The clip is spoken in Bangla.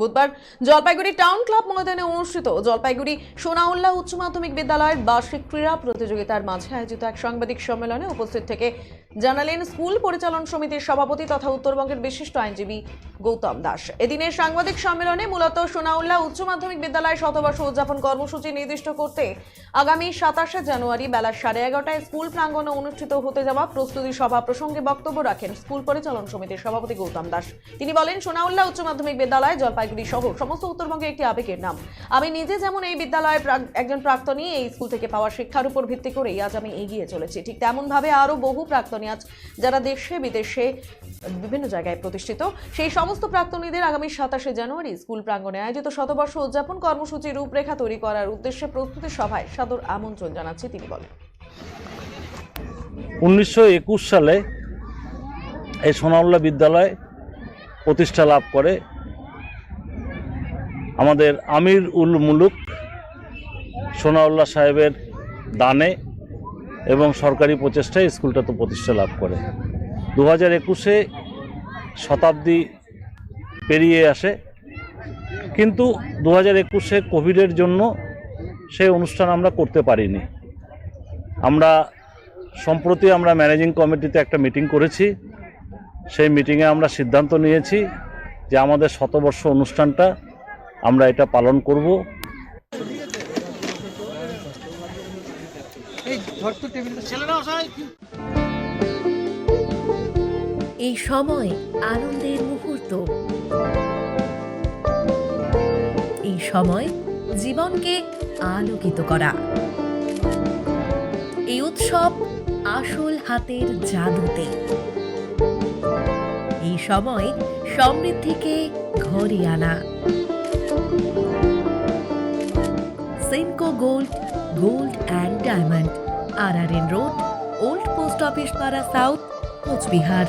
বুধবার জলপাইগুড়ি টাউন ক্লাব ময়দানে অনুষ্ঠিত জলপাইগুড়ি সোনাউল্লাহ উচ্চ মাধ্যমিক বিদ্যালয়ের বার্ষিক ক্রীড়া প্রতিযোগিতার মাঝে আয়োজিত এক সাংবাদিক সম্মেলনে উপস্থিত থেকে জানালেন স্কুল পরিচালন সমিতির সভাপতি তথা উত্তরবঙ্গের বিশিষ্ট আইনজীবী গৌতম দাস। এদিনের সাংবাদিক সম্মেলনে মূলত সোনাউল্লাহ উচ্চ মাধ্যমিক বিদ্যালয় শতবর্ষ উদযাপন কর্মসূচি নির্দিষ্ট করতে আগামী 27শে জানুয়ারি বেলা 11:30টায় স্কুল প্রাঙ্গণে অনুষ্ঠিত হতে যাওয়া প্রস্তুতি সভা প্রসঙ্গে বক্তব্য রাখেন স্কুল পরিচালন সমিতির সভাপতি গৌতম দাস। তিনি বলেন, সোনাউল্লাহ উচ্চ মাধ্যমিক বিদ্যালয় জলপাইগুড়ি সহ সমস্ত উত্তরবঙ্গে একটি আবেগের নাম। আমি নিজে যেমন এই বিদ্যালয়ের একজন প্রাক্তনী, এই স্কুল থেকে পাওয়া শিক্ষার উপর ভিত্তি করেই আজ আমি এগিয়ে চলেছি। ঠিক তেমন ভাবে আরো বহু প্রাক্তনী আজ যারা দেশে বিদেশে বিভিন্ন জায়গায় প্রতিষ্ঠিত, সেই সমস্ত প্রাক্তনীদের আগামী 27শে জানুয়ারি স্কুল প্রাঙ্গণে আয়োজিত শতবর্ষ উদযাপন কর্মসূচির রূপরেখা তৈরি করার উদ্দেশ্যে প্রস্তুতি সভায় সাদর আমন্ত্রণ জানাচ্ছি তিনি বলেন। 1921 সালে এই সোনাউল্লাহ বিদ্যালয় প্রতিষ্ঠা লাভ করে আমাদের আমির উল মুলুক সোনাউল্লাহ সাহেবের দানে এবং সরকারি প্রচেষ্টায় স্কুলটা তো প্রতিষ্ঠা লাভ করে। 2021-এ শতাব্দী পেরিয়ে আসে, কিন্তু 2021-এ কোভিডের জন্য সেই অনুষ্ঠান আমরা করতে পারিনি। সম্প্রতি আমরা ম্যানেজিং কমিটিতে একটা মিটিং করেছি। সেই মিটিংয়ে আমরা সিদ্ধান্ত নিয়েছি যে আমাদের শতবর্ষ অনুষ্ঠানটা আমরা এটা পালন করব। এই সময় আনন্দের মুহূর্ত, এই সময় জীবনকে আলোকিত করা, এই উৎসব আসল হাতের জাদুতে, এই সময় সমৃদ্ধিকে ঘরে আনা। Senco gold, gold and diamond, RRN road, old post office পাড়া সাউথ, কোচবিহার।